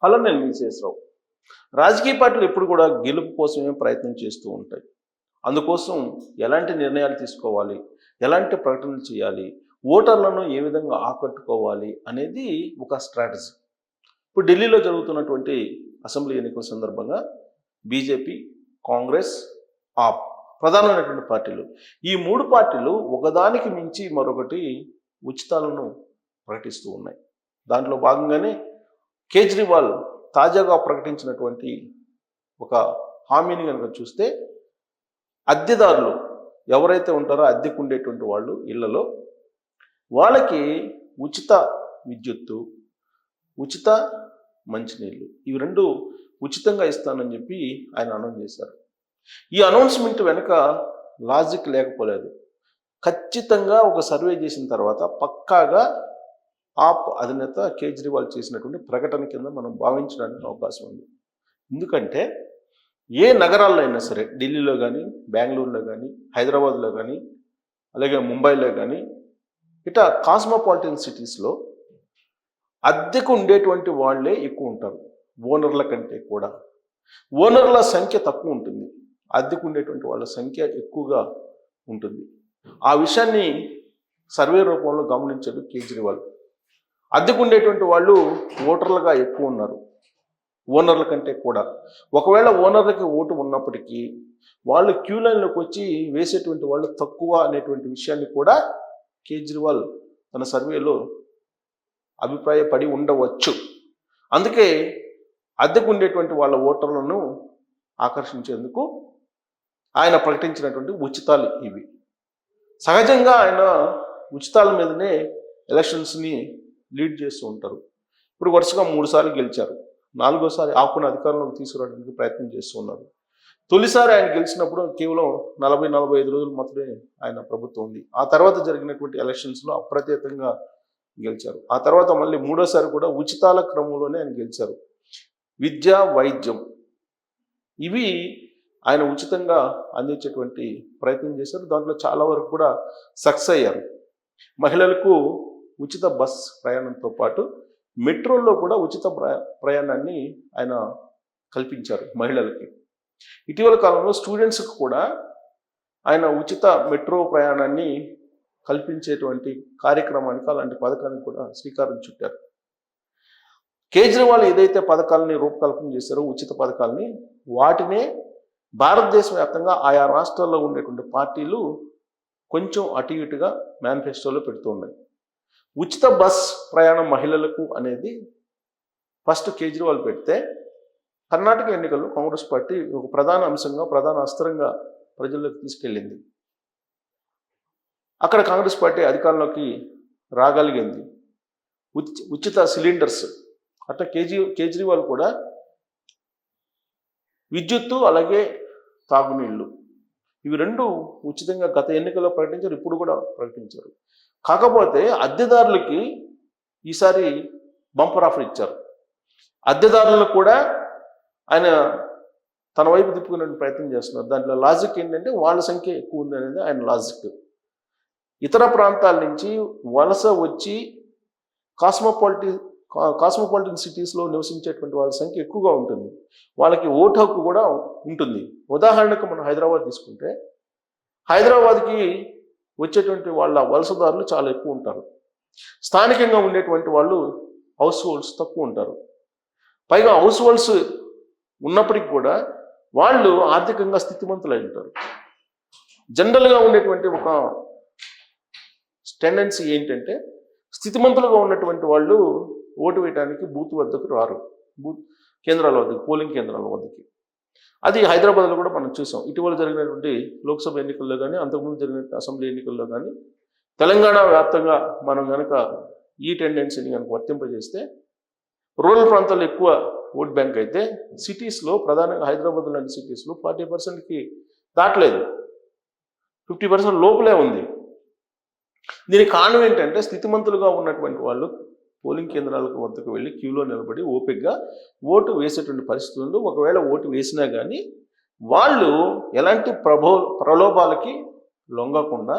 పల్లెనేని విశ్వేశ్వరరావు. రాజకీయ పార్టీలు ఎప్పుడు కూడా గెలుపు కోసమే ప్రయత్నం చేస్తూ ఉంటాయి. అందుకోసం ఎలాంటి నిర్ణయాలు తీసుకోవాలి, ఎలాంటి ప్రకటనలు చేయాలి, ఓటర్లను ఏ విధంగా ఆకట్టుకోవాలి అనేది ఒక స్ట్రాటజీ. ఇప్పుడు ఢిల్లీలో జరుగుతున్నటువంటి అసెంబ్లీ ఎన్నికల సందర్భంగా బీజేపీ, కాంగ్రెస్, ఆప్ ప్రధానమైనటువంటి పార్టీలు, ఈ మూడు పార్టీలు ఒకదానికి మించి మరొకటి ఉచితాలను ప్రకటిస్తూ ఉన్నాయి. దాంట్లో భాగంగానే కేజ్రీవాల్ తాజాగా ప్రకటించినటువంటి ఒక హామీని కనుక చూస్తే, అద్దెదారులు ఎవరైతే ఉంటారో అద్దెకు ఉండేటువంటి వాళ్ళు ఇళ్లలో వాళ్ళకి ఉచిత విద్యుత్తు, ఉచిత మంచినీళ్ళు, ఇవి రెండు ఉచితంగా ఇస్తానని చెప్పి ఆయన అనౌన్స్ చేశారు. ఈ అనౌన్స్మెంట్ వెనుక లాజిక్ లేకపోలేదు. ఖచ్చితంగా ఒక సర్వే చేసిన తర్వాత పక్కాగా ఆప్ అధినేత కేజ్రీవాల్ చేసినటువంటి ప్రకటన కింద మనం భావించడానికి అవకాశం ఉంది. ఎందుకంటే ఏ నగరాల్లో అయినా సరే, ఢిల్లీలో కానీ, బెంగళూరులో కానీ, హైదరాబాద్లో కానీ, అలాగే ముంబైలో కానీ, ఇట్లా కాస్మోపాలిటన్ సిటీస్లో అద్దెకు ఉండేటువంటి వాళ్ళే ఎక్కువ ఉంటారు ఓనర్ల కంటే కూడా. ఓనర్ల సంఖ్య తక్కువ ఉంటుంది, అద్దెకు ఉండేటువంటి వాళ్ళ సంఖ్య ఎక్కువగా ఉంటుంది. ఆ విషయాన్ని సర్వే రూపంలో గమనించాడు కేజ్రీవాల్. అద్దెకు ఉండేటువంటి వాళ్ళు ఓటర్లుగా ఎక్కువ ఉన్నారు ఓనర్ల కంటే కూడా. ఒకవేళ ఓనర్లకి ఓటు ఉన్నప్పటికీ వాళ్ళు క్యూ లైన్లోకి వచ్చి వేసేటువంటి వాళ్ళు తక్కువ అనేటువంటి విషయాన్ని కూడా కేజ్రీవాల్ తన సర్వేలో అభిప్రాయపడి ఉండవచ్చు. అందుకే అద్దెకు ఉండేటువంటి వాళ్ళ ఓటర్లను ఆకర్షించేందుకు ఆయన ప్రకటించినటువంటి ఉచితాలు ఇవి. సహజంగా ఆయన ఉచితాల మీదనే ఎలక్షన్స్ని లీడ్ చేస్తూ ఉంటారు. ఇప్పుడు వరుసగా 3 సార్లు గెలిచారు. 4వసారి ఆపును అధికారంలోకి తీసుకురావడానికి ప్రయత్నం చేస్తూ ఉన్నారు. తొలిసారి ఆయన గెలిచినప్పుడు కేవలం 40-45 రోజులు మాత్రమే ఆయన ప్రభుత్వం ఉంది. ఆ తర్వాత జరిగినటువంటి ఎలక్షన్స్లో అప్రతిహతంగా గెలిచారు. ఆ తర్వాత మళ్ళీ 3వసారి కూడా ఉచితాల క్రమంలోనే ఆయన గెలిచారు. విద్య, వైద్యం ఇవి ఆయన ఉచితంగా అందించేటువంటి ప్రయత్నం చేశారు. దాంట్లో చాలా వరకు కూడా సక్సెస్ అయ్యారు. మహిళలకు ఉచిత బస్ ప్రయాణంతో పాటు మెట్రోల్లో కూడా ఉచిత ప్రయాణాన్ని ఆయన కల్పించారు మహిళలకి. ఇటీవల కాలంలో స్టూడెంట్స్కి కూడా ఆయన ఉచిత మెట్రో ప్రయాణాన్ని కల్పించేటువంటి కార్యక్రమానికి, అలాంటి పథకానికి కూడా శ్రీకారం చుట్టారు. కేజ్రీవాల్ ఏదైతే పథకాలని రూపకల్పన చేశారో, ఉచిత పథకాలని, వాటినే భారతదేశ వ్యాప్తంగా ఆయా రాష్ట్రాల్లో ఉండేటువంటి పార్టీలు కొంచెం అటు ఇటుగా మేనిఫెస్టోలో పెడుతూ ఉన్నాయి. ఉచిత బస్ ప్రయాణం మహిళలకు అనేది ఫస్ట్ కేజ్రీవాల్ పెడితే, కర్ణాటక ఎన్నికల్లో కాంగ్రెస్ పార్టీ ఒక ప్రధాన అంశంగా, ప్రధాన అస్త్రంగా ప్రజల్లోకి తీసుకెళ్ళింది. అక్కడ కాంగ్రెస్ పార్టీ అధికారంలోకి రాగలిగింది. ఉచిత సిలిండర్స్, అట్లా కేజ్రీవాల్ కూడా విద్యుత్తు అలాగే తాగునీళ్ళు, ఇవి రెండు ఉచితంగా గత ఎన్నికల్లో ప్రకటించారు, ఇప్పుడు కూడా ప్రకటించారు. కాకపోతే అద్దెదారులకి ఈసారి బంపర్ ఆఫర్ ఇచ్చారు. అద్దెదారులకు కూడా ఆయన తన వైపు తిప్పుకునే ప్రయత్నం చేస్తున్నారు. దాంట్లో లాజిక్ ఏంటంటే వాళ్ళ సంఖ్య ఎక్కువ ఉంది అనేది ఆయన లాజిక్. ఇతర ప్రాంతాల నుంచి వలస వచ్చి కాస్మోపాలిటన్ సిటీస్లో నివసించేటువంటి వాళ్ళ సంఖ్య ఎక్కువగా ఉంటుంది. వాళ్ళకి ఓటు హక్కు కూడా ఉంటుంది. ఉదాహరణకు మనం హైదరాబాద్ తీసుకుంటే, హైదరాబాద్కి వచ్చేటువంటి వాళ్ళ వలసదారులు చాలా ఎక్కువ ఉంటారు. స్థానికంగా ఉండేటువంటి వాళ్ళు హౌస్ హోల్డ్స్ తక్కువ ఉంటారు. పైగా హౌస్ హోల్డ్స్ ఉన్నప్పటికీ కూడా వాళ్ళు ఆర్థికంగా స్థితిమంతులై ఉంటారు. జనరల్గా ఉండేటువంటి ఒక టెండెన్సీ ఏంటంటే, స్థితిమంతులుగా ఉన్నటువంటి వాళ్ళు ఓటు వేయడానికి బూత్ వద్దకు రారు, బూత్ కేంద్రాల వద్దకు, పోలింగ్ కేంద్రాల వద్దకి. అది హైదరాబాద్లో కూడా మనం చూసాం. ఇటీవల జరిగినటువంటి లోక్సభ ఎన్నికల్లో కానీ, అంతకుముందు జరిగిన అసెంబ్లీ ఎన్నికల్లో కానీ, తెలంగాణ వ్యాప్తంగా మనం కనుక ఈ టెండెన్సీని కనుక వర్తింపజేస్తే, రూరల్ ప్రాంతాల్లో ఎక్కువ ఓట్ బ్యాంక్ అయితే, సిటీస్లో, ప్రధానంగా హైదరాబాద్ లాంటి సిటీస్లో 40%కి దాటలేదు, 50% లోపలే ఉంది. దీనికి కారణం ఏంటంటే, స్థితిమంతులుగా ఉన్నటువంటి వాళ్ళు పోలింగ్ కేంద్రాలకు వద్దకు వెళ్ళి క్యూలో నిలబడి ఓపికగా ఓటు వేసేటువంటి పరిస్థితులు. ఒకవేళ ఓటు వేసినా కానీ వాళ్ళు ఎలాంటి ప్రలోభాలకి లొంగకుండా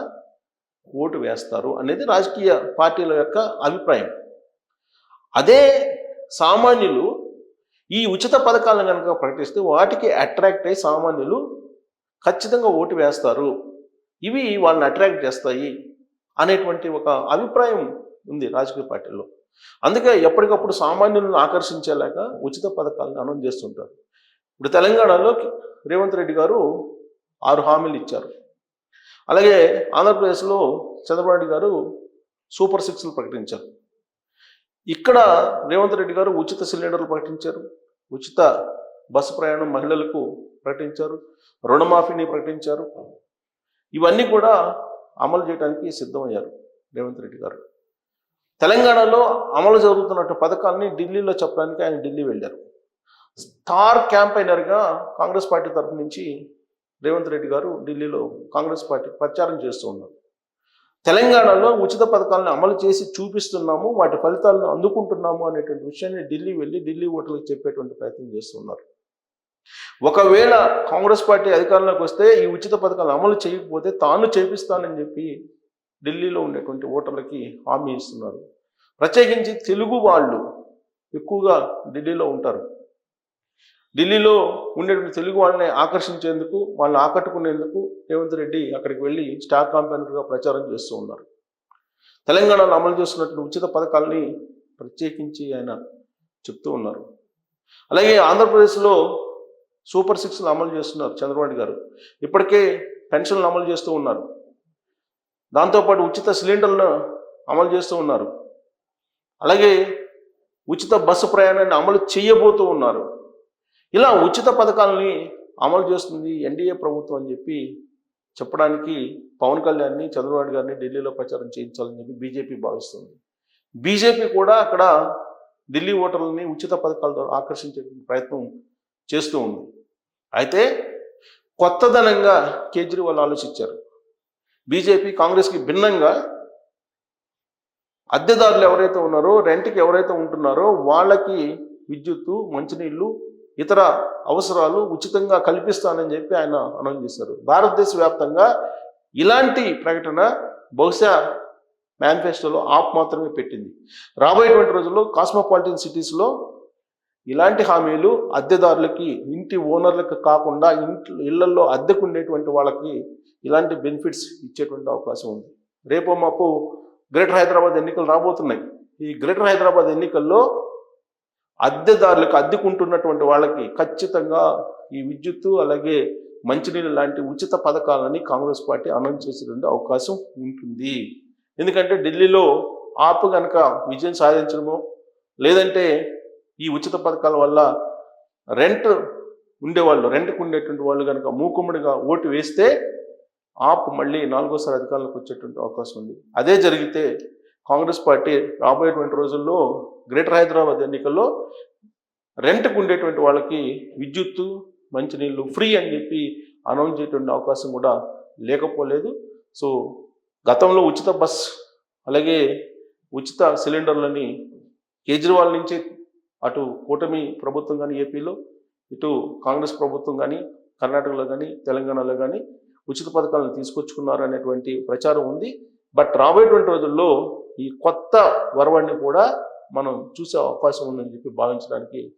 ఓటు వేస్తారు అనేది రాజకీయ పార్టీల యొక్క అభిప్రాయం. అదే సామాన్యులు ఈ ఉచిత పథకాలను కనుక ప్రకటిస్తే వాటికి అట్రాక్ట్ అయ్యి సామాన్యులు ఖచ్చితంగా ఓటు వేస్తారు, ఇవి వాళ్ళని అట్రాక్ట్ చేస్తాయి అనేటువంటి ఒక అభిప్రాయం ఉంది రాజకీయ పార్టీల్లో. అందుకే ఎప్పటికప్పుడు సామాన్యులను ఆకర్షించేలాగా ఉచిత పథకాలను అనౌన్స్ చేస్తుంటారు. ఇప్పుడు తెలంగాణలో రేవంత్ రెడ్డి గారు 6 హామీలు ఇచ్చారు. అలాగే ఆంధ్రప్రదేశ్లో చంద్రబాబు నాయుడు గారు సూపర్ 6లు ప్రకటించారు. ఇక్కడ రేవంత్ రెడ్డి గారు ఉచిత సిలిండర్లు ప్రకటించారు, ఉచిత బస్సు ప్రయాణం మహిళలకు ప్రకటించారు, రుణమాఫీని ప్రకటించారు. ఇవన్నీ కూడా అమలు చేయడానికి సిద్ధమయ్యారు రేవంత్ రెడ్డి గారు. తెలంగాణలో అమలు జరుగుతున్నట్టు పథకాలని ఢిల్లీలో చెప్పడానికి ఆయన ఢిల్లీ వెళ్ళారు. స్టార్ క్యాంపైనర్గా కాంగ్రెస్ పార్టీ తరఫు నుంచి రేవంత్ రెడ్డి గారు ఢిల్లీలో కాంగ్రెస్ పార్టీ ప్రచారం చేస్తూ ఉన్నారు. తెలంగాణలో ఉచిత పథకాలను అమలు చేసి చూపిస్తున్నాము, వాటి ఫలితాలను అందుకుంటున్నాము అనేటువంటి విషయాన్ని ఢిల్లీ వెళ్ళి ఢిల్లీ ఓటర్లకు చెప్పేటువంటి ప్రయత్నం చేస్తున్నారు. ఒకవేళ కాంగ్రెస్ పార్టీ అధికారంలోకి వస్తే ఈ ఉచిత పథకాలు అమలు చేయకపోతే తాను చేపిస్తానని చెప్పి ఢిల్లీలో ఉండేటువంటి ఓటర్లకి హామీ ఇస్తున్నారు. ప్రత్యేకించి తెలుగు వాళ్ళు ఎక్కువగా ఢిల్లీలో ఉంటారు. ఢిల్లీలో ఉండేటువంటి తెలుగు వాళ్ళని ఆకర్షించేందుకు, వాళ్ళని ఆకట్టుకునేందుకు రేవంత్ రెడ్డి అక్కడికి వెళ్ళి స్టార్ క్యాంపెయినర్గా ప్రచారం చేస్తూ ఉన్నారు. తెలంగాణలో అమలు చేస్తున్నటువంటి ఉచిత పథకాలని ప్రత్యేకించి ఆయన చెప్తూ ఉన్నారు. అలాగే ఆంధ్రప్రదేశ్లో సూపర్ 6లు అమలు చేస్తున్నారు చంద్రబాబు గారు. ఇప్పటికే పెన్షన్లు అమలు చేస్తూ ఉన్నారు. దాంతోపాటు ఉచిత సిలిండర్లను అమలు చేస్తూ ఉన్నారు. అలాగే ఉచిత బస్సు ప్రయాణాన్ని అమలు చేయబోతూ ఉన్నారు. ఇలా ఉచిత పథకాలని అమలు చేస్తుంది ఎన్డీఏ ప్రభుత్వం అని చెప్పి చెప్పడానికి పవన్ కళ్యాణ్ని, చంద్రబాబు గారిని ఢిల్లీలో ప్రచారం చేయించాలని చెప్పి బీజేపీ భావిస్తుంది. బీజేపీ కూడా అక్కడ ఢిల్లీ ఓటర్లని ఉచిత పథకాల ద్వారా ఆకర్షించే ప్రయత్నం చేస్తూ ఉంది. అయితే కొత్తదనంగా కేజ్రీవాల్ ఆలోచించారు. బీజేపీ కాంగ్రెస్కి భిన్నంగా అద్దెదారులు ఎవరైతే ఉన్నారో, రెంట్కి ఎవరైతే ఉంటున్నారో వాళ్ళకి విద్యుత్తు, మంచినీళ్ళు, ఇతర అవసరాలు ఉచితంగా కల్పిస్తానని చెప్పి ఆయన అనౌన్స్ చేశారు. భారతదేశ వ్యాప్తంగా ఇలాంటి ప్రకటన బహుశా మేనిఫెస్టోలో ఆప్ మాత్రమే పెట్టింది. రాబోయేటువంటి రోజుల్లో కాస్మోపాలిటన్ సిటీస్లో ఇలాంటి హామీలు అద్దెదారులకి, ఇంటి ఓనర్లకు కాకుండా ఇళ్లలో అద్దెకు ఉండేటువంటి వాళ్ళకి ఇలాంటి బెనిఫిట్స్ ఇచ్చేటువంటి అవకాశం ఉంది. రేపు మాపు గ్రేటర్ హైదరాబాద్ ఎన్నికలు రాబోతున్నాయి. ఈ గ్రేటర్ హైదరాబాద్ ఎన్నికల్లో అద్దెదారులకు, అద్దెకుంటున్నటువంటి వాళ్ళకి ఖచ్చితంగా ఈ విద్యుత్తు, అలాగే మంచినీళ్ళు లాంటి ఉచిత పథకాలని కాంగ్రెస్ పార్టీ అనౌన్స్ చేసేటువంటి అవకాశం ఉంటుంది. ఎందుకంటే ఢిల్లీలో ఆప్ కనుక విజయం సాధించడమో, లేదంటే ఈ ఉచిత పథకాల వల్ల రెంట్కు ఉండేటువంటి వాళ్ళు కనుక మూకుమ్మడిగా ఓటు వేస్తే ఆప్ మళ్ళీ 4వ అధికారంలోకి వచ్చేటువంటి అవకాశం ఉంది. అదే జరిగితే కాంగ్రెస్ పార్టీ రాబోయేటువంటి రోజుల్లో గ్రేటర్ హైదరాబాద్ ఎన్నికల్లో రెంట్కు ఉండేటువంటి వాళ్ళకి విద్యుత్తు, మంచినీళ్ళు ఫ్రీ అని చెప్పి అనౌన్స్ చేసేటువంటి అవకాశం కూడా లేకపోలేదు. సో గతంలో ఉచిత బస్, అలాగే ఉచిత సిలిండర్లని కేజ్రీవాల్ నుంచి అటు కూటమి ప్రభుత్వం కానీ ఏపీలో, ఇటు కాంగ్రెస్ ప్రభుత్వం కానీ కర్ణాటకలో కానీ తెలంగాణలో కానీ ఉచిత పథకాలను తీసుకొచ్చుకున్నారు అనేటువంటి ప్రచారం ఉంది. బట్ రాబోయేటువంటి రోజుల్లో ఈ కొత్త వరవడిని కూడా మనం చూసే అవకాశం ఉందని చెప్పి భావించడానికి